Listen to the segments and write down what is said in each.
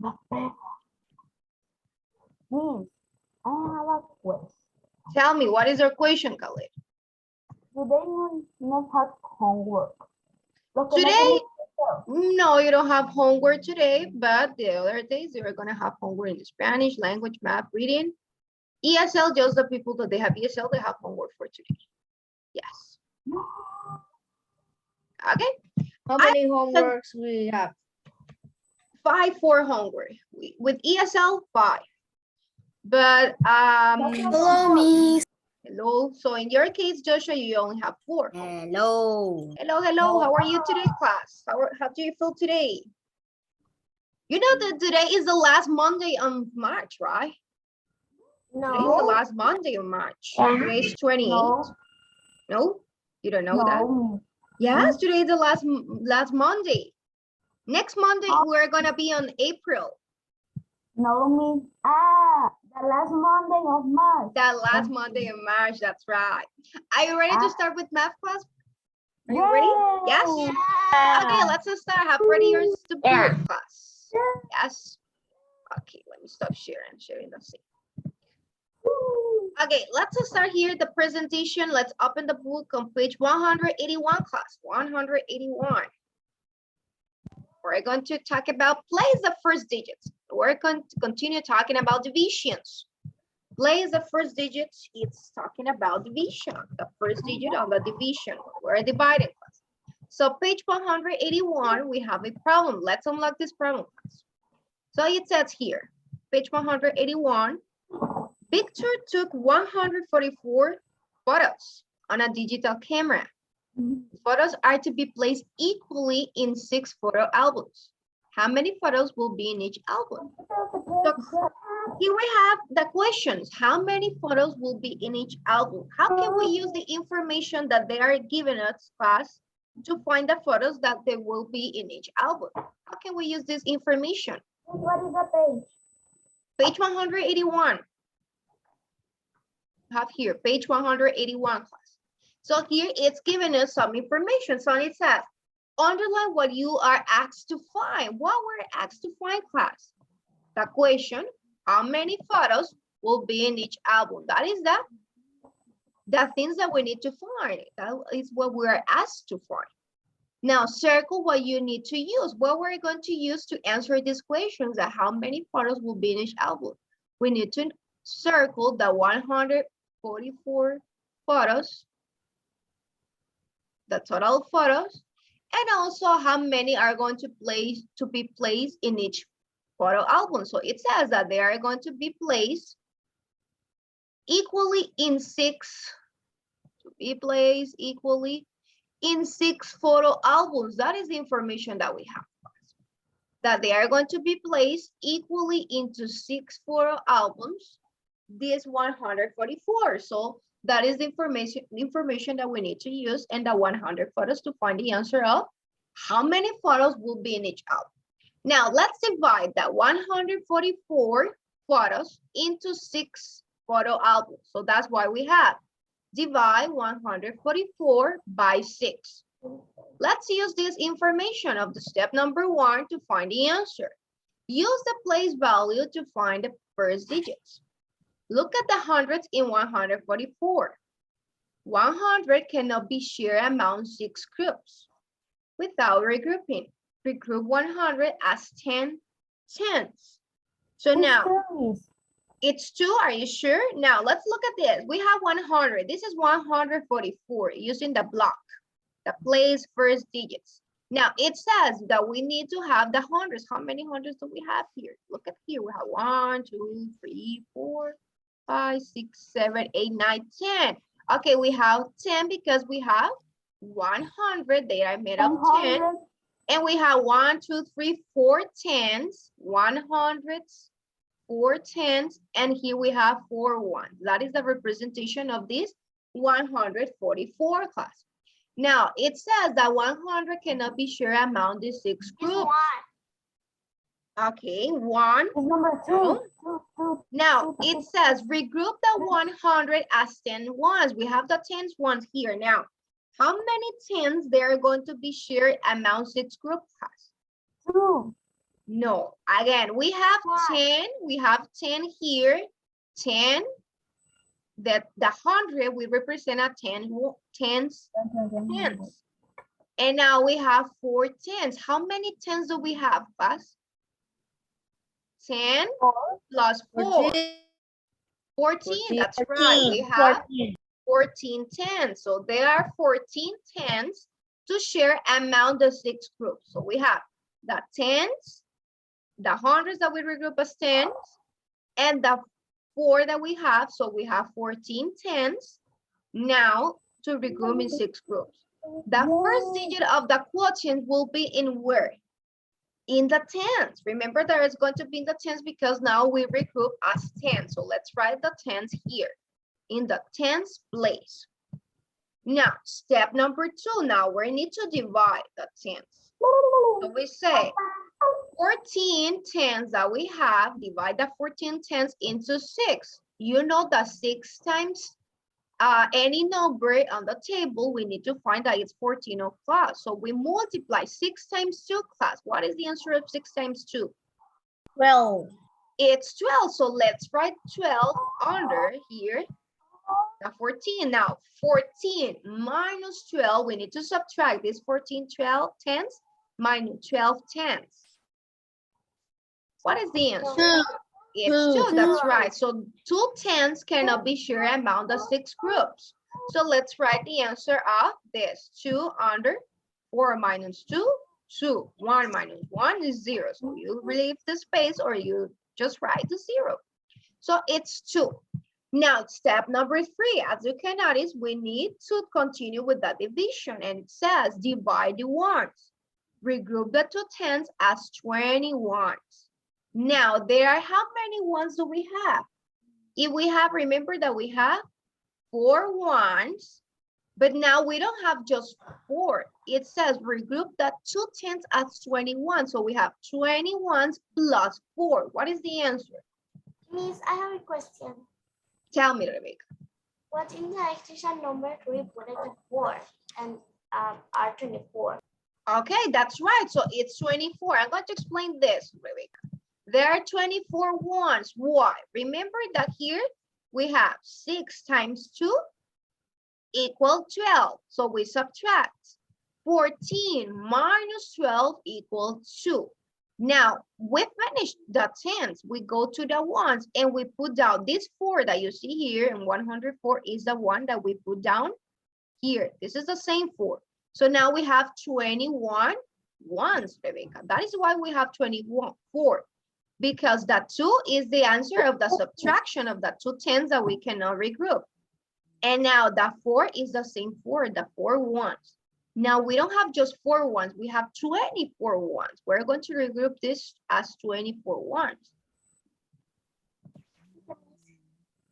Miss, I have a question. Tell me, what is your question, Khalid? Do they not have homework? Los que no Today, tienen- no, you don't have homework today, but the other days you're gonna have homework in Spanish, language, math, reading. ESL, just the people that they have ESL, they have homework for today. Yes. Okay. How many homeworks we have? 5 for homework. With ESL, 5. But Hello, Miss. hello. So in your case, Joshua, you only have 4. Hello. Hello, hello. How are you today, class? How do you feel today? You know that today is the last Monday of March, right? Today is the No, last Monday of March. Today is 28. no, No? You don't know that? no. Yes, today is the last Monday. Next Monday, we're gonna be on April. No, Miss. The last Monday of March. That last Monday of March, that's right. Are you ready to start with math class? Are you ready? Yes? Okay, let's start. Have ready your support class. Yes? Okay, let me stop sharing the scene. Okay, let's start here the presentation. Let's open the book on page 181, class. 181. We're going to talk about place the first digits. We're going to continue talking about divisions. Place the first digits, it's talking about division. The first digit of the division. We're dividing class. So page 181, we have a problem. Let's unlock this problem, class. So it says here, page 181, Victor took 144 photos on a digital camera. Photos are to be placed equally in 6 photo albums. How many photos will be in each album? So here we have the questions. How many photos will be in each album? How can we use the information that they are giving us, class, to find the photos that they will be in each album? How can we use this information? What is the page? Page 181. Have here, page 181, class. So here it's giving us some information. So it says, underline what you are asked to find. What we're asked to find, class? The question, how many photos will be in each album? That is the things that we need to find. That is what we are asked to find. Now circle what you need to use. What we're going to use to answer these questions, that how many photos will be in each album. We need to circle the 144 photos, the total photos, and also how many are going to be placed in each photo album. So it says that they are going to be placed equally in 6, to be placed equally in 6 photo albums. That is the information that we have. That they are going to be placed equally into 6 photo albums, this 144. So that is the information that we need to use, and the 100 photos to find the answer of how many photos will be in each album. Now let's divide that 144 photos into 6 photo albums. So that's why we have divide 144 by 6. Let's use this information of the step number 1 to find the answer. Use the place value to find the first digits. Look at the hundreds in 144. 100 cannot be shared among 6 groups without regrouping. Regroup 100 as 10 tens. So now it's 2, are you sure? Now let's look at this. We have 100. This is 144 using the block, the place first digits. Now it says that we need to have the hundreds. How many hundreds do we have here? Look at here. We have 1, 2, 3, 4, 5, 6, 7, 8, 9, 10. Okay, we have 10 because we have 100. They are made of 10. And we have 1, 2, 3, 4 tens, 100s, 4 tens, and here we have 4 ones. That is the representation of this 144 class. Now it says that 100 cannot be shared among the 6 groups. Okay, 1. It's number 2. Now it says regroup the 100 as 10 ones. We have the 10 ones here. Now, how many tens they are going to be shared among 6 groups? 2. No, again, we have Why? 10, we have 10 here, 10, that the 100, we represent a 10s. And now we have 4 10s. How many 10s do we have, Bas? 10 plus 4. 14, that's right. We have 14 10s. So there are 14 10s to share among the 6 groups. So we have the 10s, the 100s that we regroup as 10s, and the 4 that we have. So we have 14 10s now to regroup in 6 groups. The first digit of the quotient will be in where? In the tens. Remember there is going to be in the tens because now we regroup as 10. So let's write the tens here in the tens place. Now, step number 2. Now we need to divide the tens. So we say 14 tens that we have, divide the 14 tens into 6. You know that 6 times any number on the table, we need to find that it's 14 of class. So we multiply 6 times 2 class. What is the answer of 6 times 2? 12. It's 12. So let's write 12 under here. The 14. Now 14 minus 12. We need to subtract this 14 tenths minus 12 tenths. What is the answer? It's 2, that's right. So 2 tenths cannot be shared among the 6 groups. So let's write the answer of this. 2 under 4 minus 2, 2. 1 minus 1 is 0. So you leave the space or you just write the 0. So it's 2. Now step number 3. As you can notice, we need to continue with the division. And it says divide the ones. Regroup the 2 tenths as 21. Now, there are how many ones do we have? If we have, remember that we have 4 ones, but now we don't have just 4. It says regroup the 2 tenths as 21. So we have 21 plus 4. What is the answer? Miss, I have a question. Tell me, Rebecca. What in the extension number do we put at 4 and are 24? Okay, that's right. So it's 24. I'm going to explain this, Rebecca. There are 24 ones. Why? Remember that here we have 6 times 2 equal 12. So we subtract. 14 minus 12 equals 2. Now, we finished the tens. We go to the ones and we put down this 4 that you see here, and 104 is the one that we put down here. This is the same 4. So now we have 21 ones, Rebecca. That is why we have 24. Because that 2 is the answer of the subtraction of the 2 tens that we cannot regroup. And now the 4 is the same 4, the 4 ones. Now we don't have just 4 ones, we have 24 ones. We're going to regroup this as 24 ones.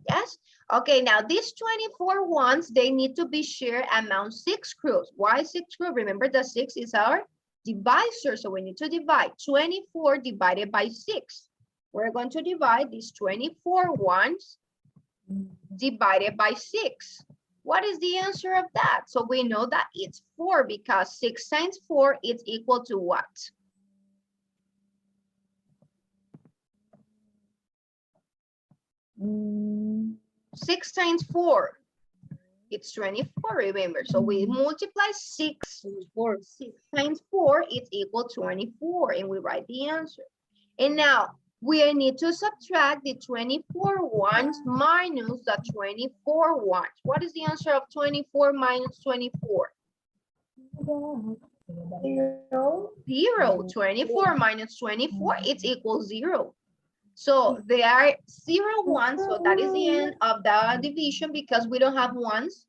Yes? Okay, now these 24 ones, they need to be shared among 6 groups. Why 6 groups? Remember that 6 is our divisor, so we need to divide 24 divided by 6. We're going to divide these 24 ones divided by 6. What is the answer of that? So we know that it's 4 because 6 times 4 is equal to what? Mm. 6 times 4. It's 24, remember. So we multiply 6. 6 times 4 is equal to 24, and we write the answer. And now we need to subtract the 24 ones minus the 24 ones. What is the answer of 24 minus 24? 0. 24 minus 24, it's equal 0. So there are 0 ones, so that is the end of the division because we don't have ones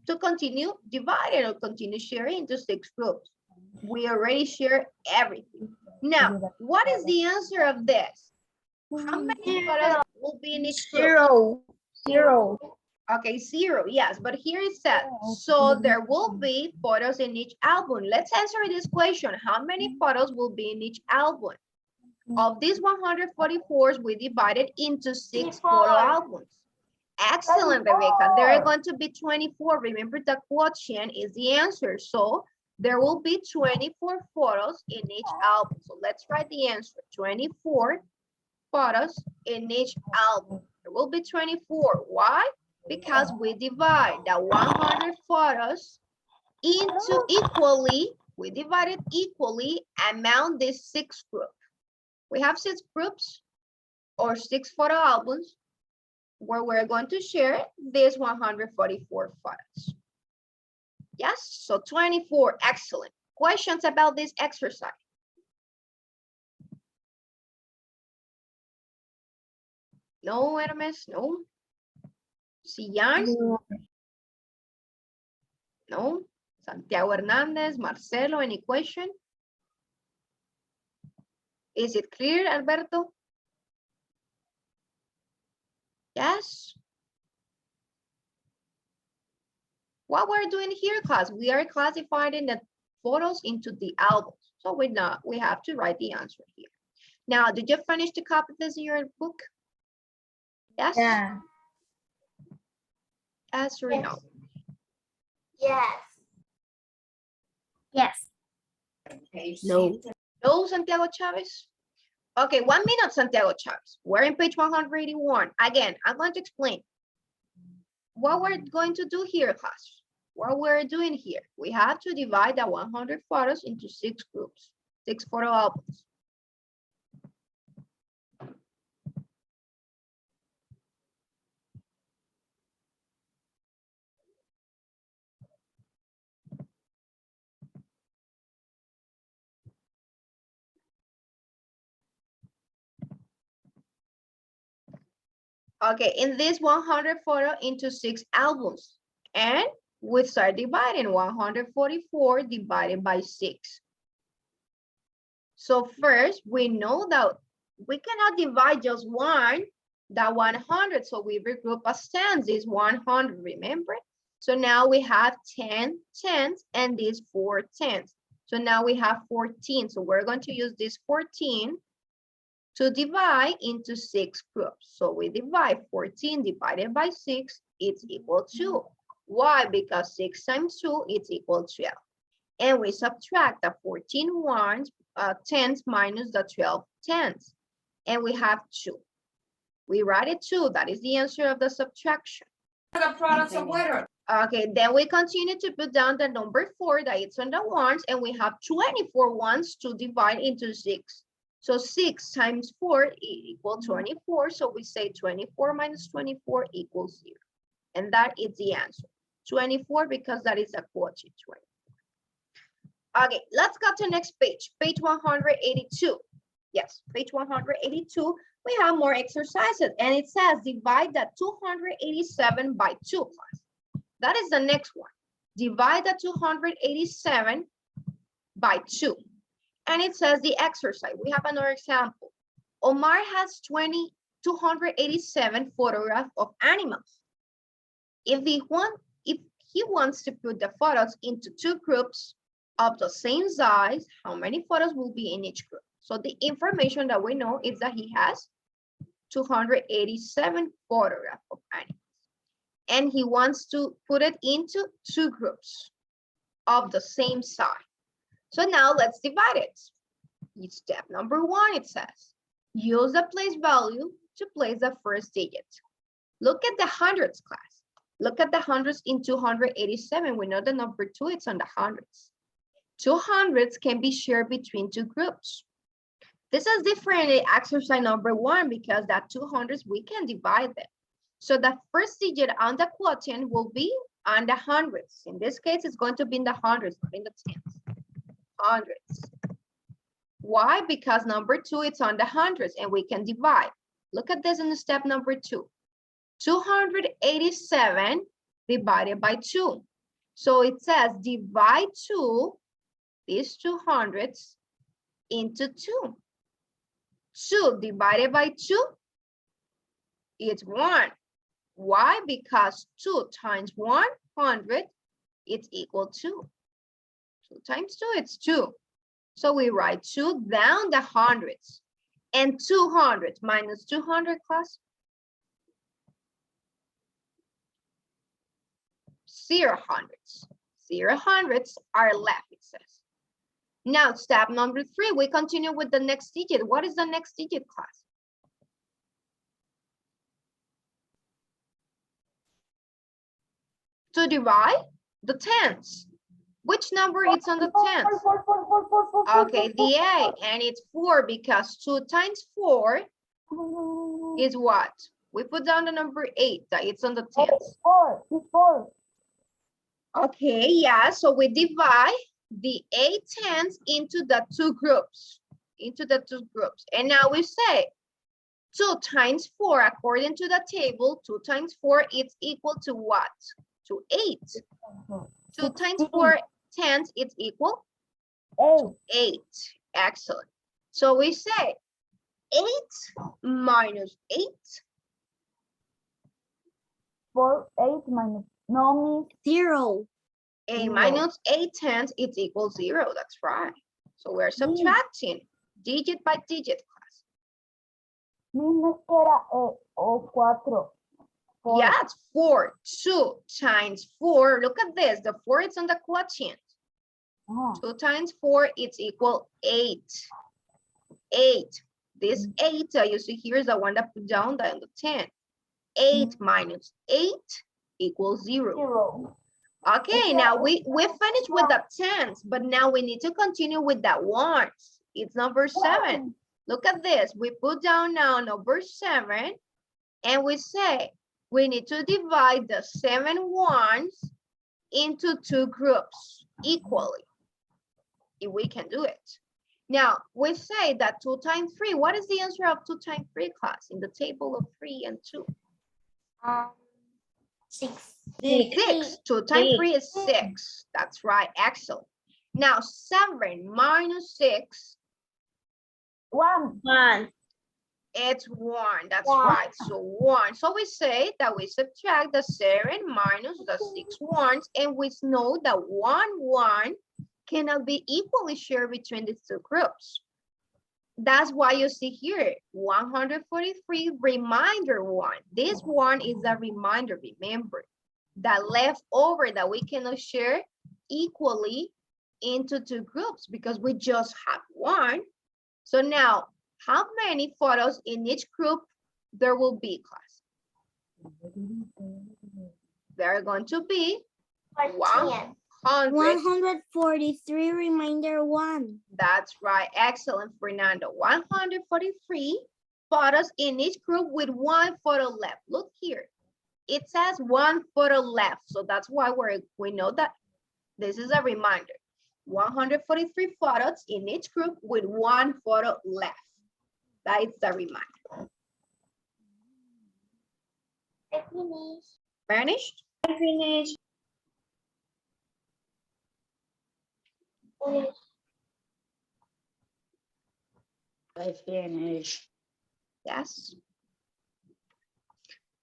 to continue dividing or continue sharing into 6 groups. We already share everything. Now, what is the answer of this? How many photos will be in each group? 0. Okay, 0, yes, but here it says, so there will be photos in each album. Let's answer this question. How many photos will be in each album? Of these 144s, we divided into 6 photo albums. Excellent, Rebecca. There are going to be 24. Remember, the quotient is the answer. So there will be 24 photos in each album. So let's write the answer. 24 photos in each album. There will be 24. Why? Because we divide the 100 photos into equally, we divide it equally among these 6 groups. We have 6 groups or 6 photo albums where we're going to share these 144 photos. Yes, so 24, excellent. Questions about this exercise? No, Hermes, no. Sian, no. Santiago Hernandez, Marcelo, any question? Is it clear, Alberto? Yes. What we're doing here, class, we are classifying the photos into the albums. So we have to write the answer here. Now, did you finish to copy this in your book? Yes? Yeah. Yes or Yes. no? Yes. Yes. No. No, Santiago Chavez? Okay, 1 minute, Santiago Chavez. We're in page 181. Again, I'm going to explain what we're going to do here, class. What we're doing here, we have to divide the 100 photos into 6 groups, 6 photo albums. Okay, in this 100 photo into 6 albums, and we start dividing 144 divided by 6. So first, we know that we cannot divide just the 100, so we regroup as tens, is 100, remember? So now we have 10 tens and these 4 tens. So now we have 14, so we're going to use this 14 to divide into 6 groups. So we divide 14 divided by 6, it's equal to. Why? Because 6 times 2, it's equal to 12. And we subtract the 14 tens minus the 12 tens. And we have 2. We write it 2, that is the answer of the subtraction. The products of winter. Okay, then we continue to put down the number 4, that it's on the ones, and we have 24 ones to divide into 6. So 6 times 4 equals 24. So we say 24 minus 24 equals 0. And that is the answer. 24 because that is a quotient 24. Okay, let's go to next page. Page 182. Yes, page 182. We have more exercises and it says divide the 287 by 2 class. That is the next one. Divide the 287 by 2. And it says the exercise. We have another example. Omar has 287 photographs of animals. If he wants to put the photos into 2 groups of the same size, how many photos will be in each group? So the information that we know is that he has 287 photographs of animals. And he wants to put it into 2 groups of the same size. So now let's divide it. Step number 1, it says, use the place value to place the first digit. Look at the hundreds, class. Look at the hundreds in 287. We know the number 2, it's on the hundreds. 200s can be shared between 2 groups. This is different in exercise number 1 because that 200s, we can divide them. So the first digit on the quotient will be on the hundreds. In this case, it's going to be in the hundreds, not in the tens. Hundreds. Why? Because number 2, it's on the hundreds and we can divide. Look at this in the step number 2. 287 divided by 2. So it says divide 2, these 200s, into 2. 2 divided by 2, it's 1. Why? Because 2 times 100, it's equal to. 2 times 2, it's 2. So we write 2 down the hundreds. And 200 minus 200, class? 0 hundreds. 0 hundredths are left, it says. Now, step number 3, we continue with the next digit. What is the next digit, class? To divide the tens. Which number is on the tens? Okay, the 8, and it's 4 because 2 times 4 is what? We put down the number 8, that it's on the tens. Four. Okay, yeah, so we divide the 8 tens into the two groups, And now we say 2 times 4, according to the table, 2 times 4 is equal to what? To 8. 2 times 4 tens, it's equal? 8. Excellent. So we say 8 minus 8. 8 minus, no, means 0. 8 minus 8 tenths, it's equal 0. That's right. So we're subtracting digit by digit, class. Means que era o 4. Yeah, it's 4. 2 times 4. Look at this. The 4 is on the quotient. 2 times 4, it's equal 8. 8. This 8 you see here is the one that put down the 10. 8 minus 8 equals 0. Okay, now we finished with the tens, but now we need to continue with the ones. It's number 7. Look at this. We put down now number 7, and we say we need to divide the 7 ones into two groups equally, if we can do it. Now, we say that 2 times 3, what is the answer of 2 times 3, class, in the table of 3 and 2? 6. 6. 2 times 3 is 6. That's right. Excellent. Now, 7 minus 6. 1. It's 1. That's right. So 1. So we say that we subtract the 7 minus the 6 ones, and we know that 1 cannot be equally shared between these two groups. That's why you see here 143 remainder 1. This one is a reminder. Remember that leftover that we cannot share equally into two groups because we just have 1. So now, how many photos in each group there will be, class? There are going to be 100. 143 remainder 1. That's right. Excellent, Fernando. 143 photos in each group with 1 photo left. Look here. It says 1 photo left. So that's why we know that this is a reminder. 143 photos in each group with 1 photo left. That is the reminder. I finished. Finished? I finished. I finished. Yes.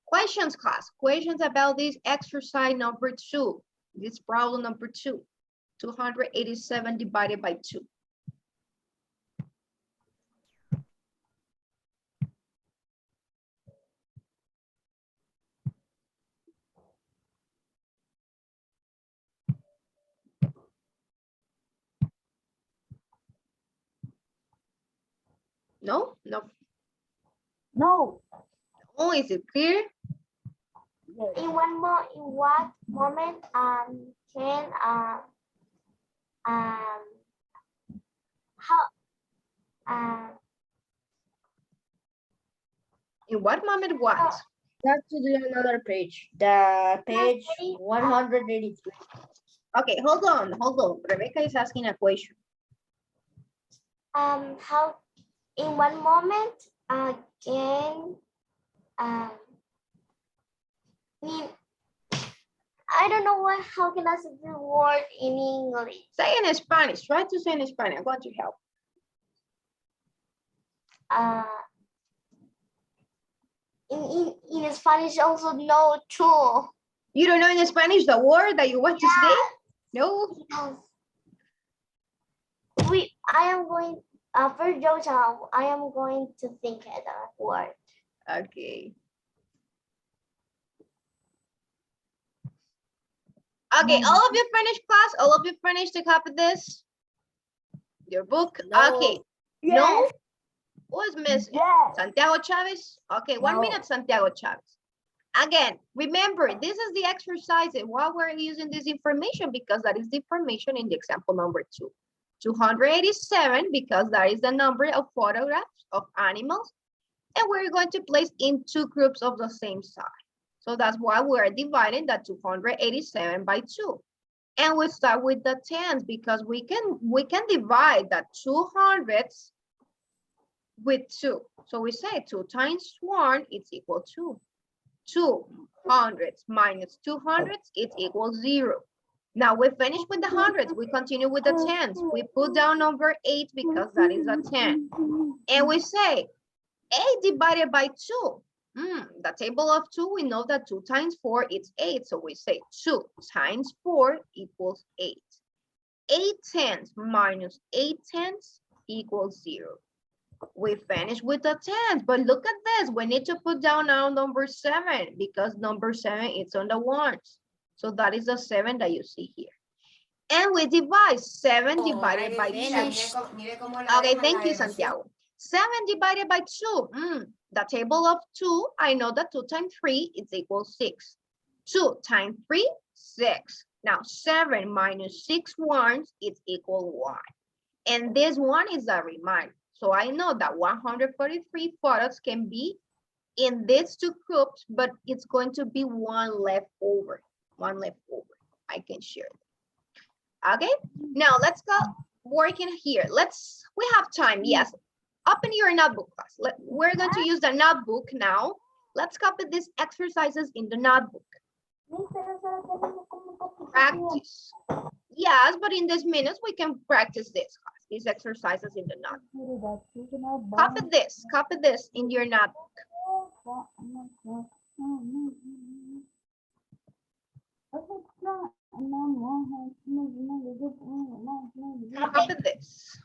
Questions, class. Questions about this exercise number 2. This problem number 2. 287 divided by 2. No? No. No. Oh, is it clear? In what moment can In what moment what? That's to do another page. The page 183. Okay, hold on. Rebecca is asking a question. how in one moment can I don't know how can I say the word in English? Say in Spanish. Try to say in Spanish. I'm going to help. In Spanish also no too. You don't know in Spanish the word that you want to say? No? Yes. I am going first Georgia, I am going to think of the word. Okay. Okay, all of you finished class? All of you finished to copy this? Your book? Okay. No? Who is missing? Santiago Chavez? Okay, 1 minute, Santiago Chavez. Again, remember, this is the exercise and why we're using this information because that is the information in the example number 2. 287 because that is the number of photographs of animals and we're going to place in 2 groups of the same size. So that's why we are dividing that 287 by 2. And we start with the tens because we can divide that 200s with 2. So we say 2 times 1 is equal to 200s minus 200s is equal 0. Now we finish with the hundreds. We continue with the tens. We put down number 8 because that is a 10. And we say 8 divided by 2. The table of 2, we know that 2 times 4 is 8. So we say 2 times 4 equals 8. 8 tens minus 8 tens equals 0. We finish with the tens, but look at this. We need to put down now number 7 because number 7 is on the ones. So that is the 7 that you see here. And we divide 7 divided by 2. Okay, thank you, Santiago. 7 divided by 2. The table of 2, I know that 2 times 3 is equal 6. 2 times 3, 6. Now 7 minus 6 ones is equal 1. And this one is a reminder. So I know that 143 photos can be in these 2 groups, but it's going to be one left over. One left over. I can share it. Okay, now let's go working here. We have time, yes. Open your notebook, class. We're going to use the notebook now. Let's copy these exercises in the notebook. Practice. Yes, but in this minutes, we can practice this, class. These exercises in the notebook. Copy this in your notebook. Copy this.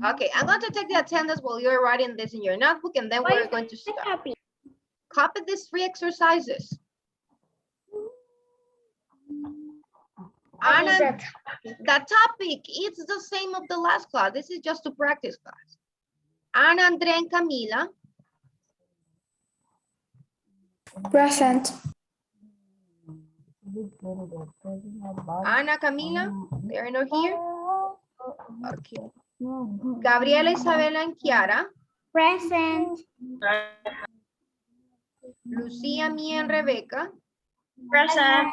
Okay, I'm going to take the attendance while you're writing this in your notebook and then we're going to start. Copy these 3 exercises. Anna, the topic is the same of the last class. This is just to practice class. Ana, Andrea, and Camila. Present. Ana, Camila, they are not here. Okay. Gabriela, Isabela, and Kiara. Present. Lucia, Mia, and Rebecca. Present.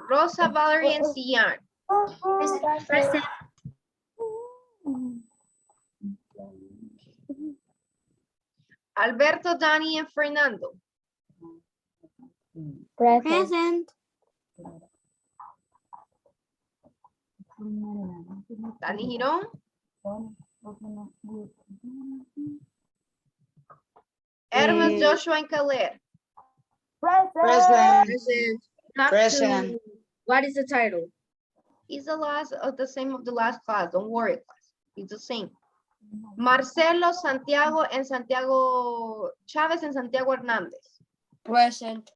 Rosa, Valerie, and Sian. Present. Alberto, Dani, and Fernando. Present. Dani Girón. Hermes, Joshua, and Caleb. Present. Present. What is the title? It's the same of the last class. Don't worry, class. It's the same. Marcelo, Santiago, and Santiago Chavez and Santiago Hernandez. Present.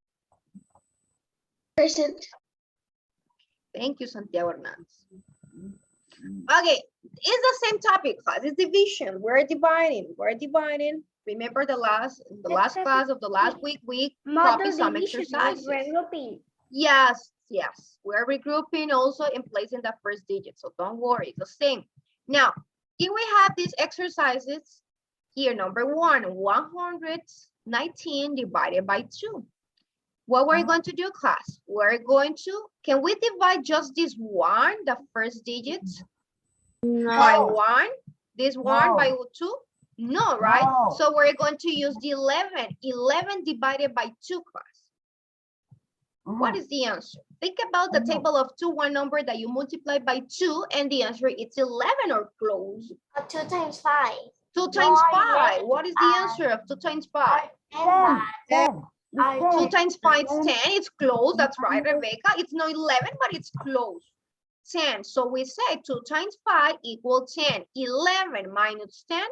Present. Thank you, Santiago Hernandez. Okay, it's the same topic, class. It's division. We're dividing. Remember the last class of the last week, we copied some exercises. Yes. We're regrouping also in placing the first digit. So don't worry, it's the same. Now, here we have these exercises. Here, number 1, 119 divided by 2. What we're going to do, class? Can we divide just this one, the first digit, by 1? This one by 2? No, right? No. So we're going to use the 11. 11 divided by 2, class. What is the answer? Think about the table of 2, one number that you multiply by 2, and the answer is 11 or close. 2 times 5. 2 times 5. What is the answer of 2 times 5? 10. 2 times 5 is 10. It's close. That's right, Rebecca. It's not 11, but it's close. 10. So we say 2 times 5 equals 10. 11 minus 10.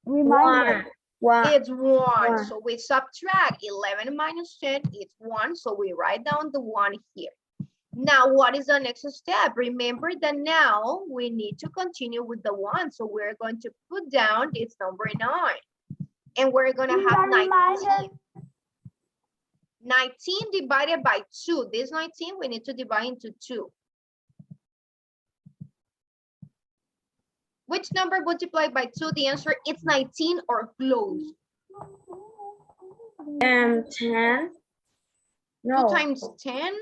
1. One. It's 1. One. So we subtract 11 minus 10, it's 1. So we write down the 1 here. Now, what is the next step? Remember that now we need to continue with the 1. So we're going to put down this number 9. And we're going to have 19. 19 divided by 2. This 19, we need to divide into 2. Which number multiplied by 2? The answer is 19 or close. 10. 2 No. times 10.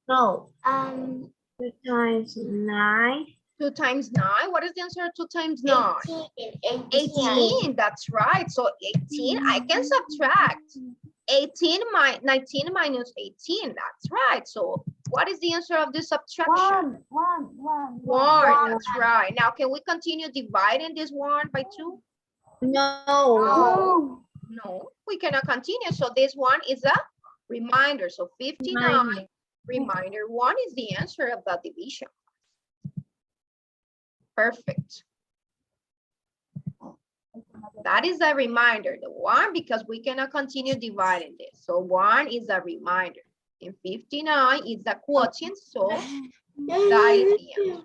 No. 2 2 times 9. 2 times 9. What is the answer of 2 times 9? 18. That's right. So 18, I can subtract. 19 minus 18. That's right. So what is the answer of this subtraction? 1. That's right. Now, can we continue dividing this 1 by 2? No. No, we cannot continue. So this one is a reminder. So 59, reminder 1 is the answer of the division. Perfect. That is a reminder, the 1, because we cannot continue dividing this. So 1 is a reminder. And 59 is the quotient, so that is the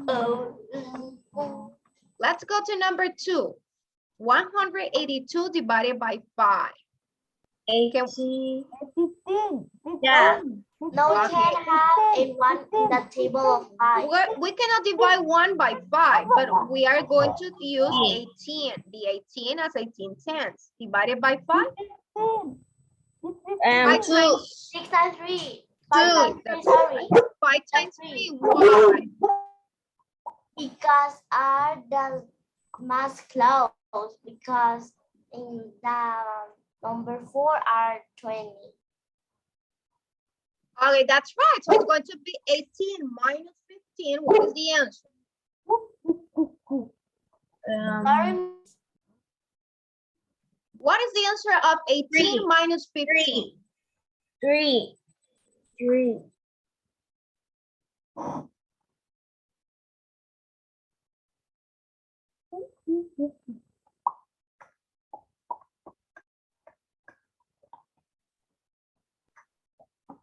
answer. Let's go to number 2. 182 divided by 5. 18. Yeah. Yeah. No, we can have a 1 in the table of 5. We cannot divide 1 by 5, but we are going to use 18. The 18 as 18 tenths. Divided by 5? 5 2. times 6 times 3. 2. 5 times 3, That's sorry. 5 times 3. Why? Because are the math close, because in the number 4 are 20. Okay, that's right. So it's going to be 18 minus 15. What is the answer? Sorry, What is the answer of 18 3. minus 15? 3. 3.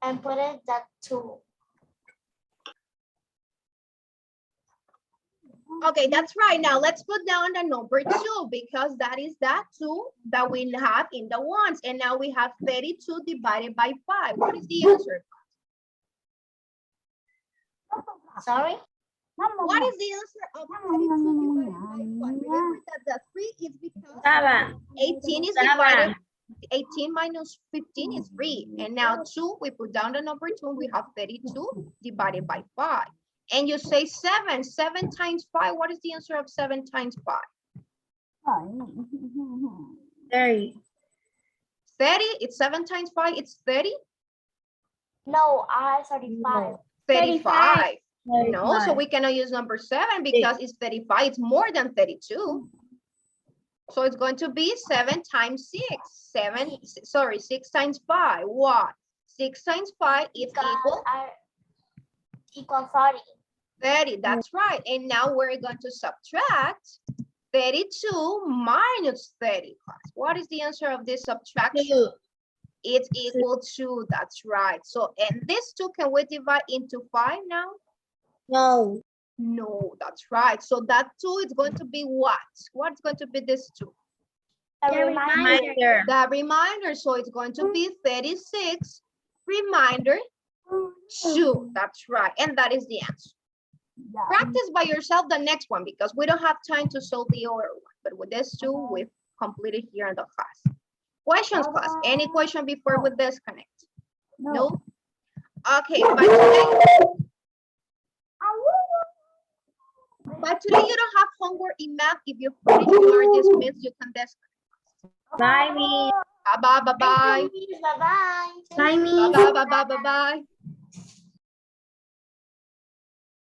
and put it that 2. Okay, that's right. Now let's put down the number 2 because that is that 2 that we have in the ones. And now we have 32 divided by 5. What is the answer? Sorry? What is the answer of 32 divided by 5? Remember that the 3 is because 7. 18 is 7. divided. 18 minus 15 is 3. And now 2, we put down the number 2, we have 32 divided by 5. And you say 7. 7 times 5. What is the answer of 7 times 5? 30. 30. It's 7 times 5. It's 30. No, I 35. 35. No, so 35. we cannot use number 7 because it's 35. It's more than 32. So it's going to be 7 times 6. 6 times 5. What? 6 times 5 is Equal 30. 30. That's right. And now we're going to subtract 32 minus 30. What is the answer of this subtraction? 2. It's equal to, that's right. So, and this 2, can we divide into 5 now? No. No, that's right. So that 2 is going to be what? What's going to be this 2? A reminder. Reminder. The reminder. So it's going to be 36 reminder 2. That's right. And that is the answer. Practice by yourself the next one because we don't have time to solve the other one. But with this 2, we've completed here in the class. Questions, class? Any question before we disconnect? No? Okay, but today you don't have homework in math. If you finish, you are dismissed. You can disconnect. Bye, me. Bye-bye, bye-bye. Bye-bye. Bye, me. Bye-bye, bye-bye, bye-bye.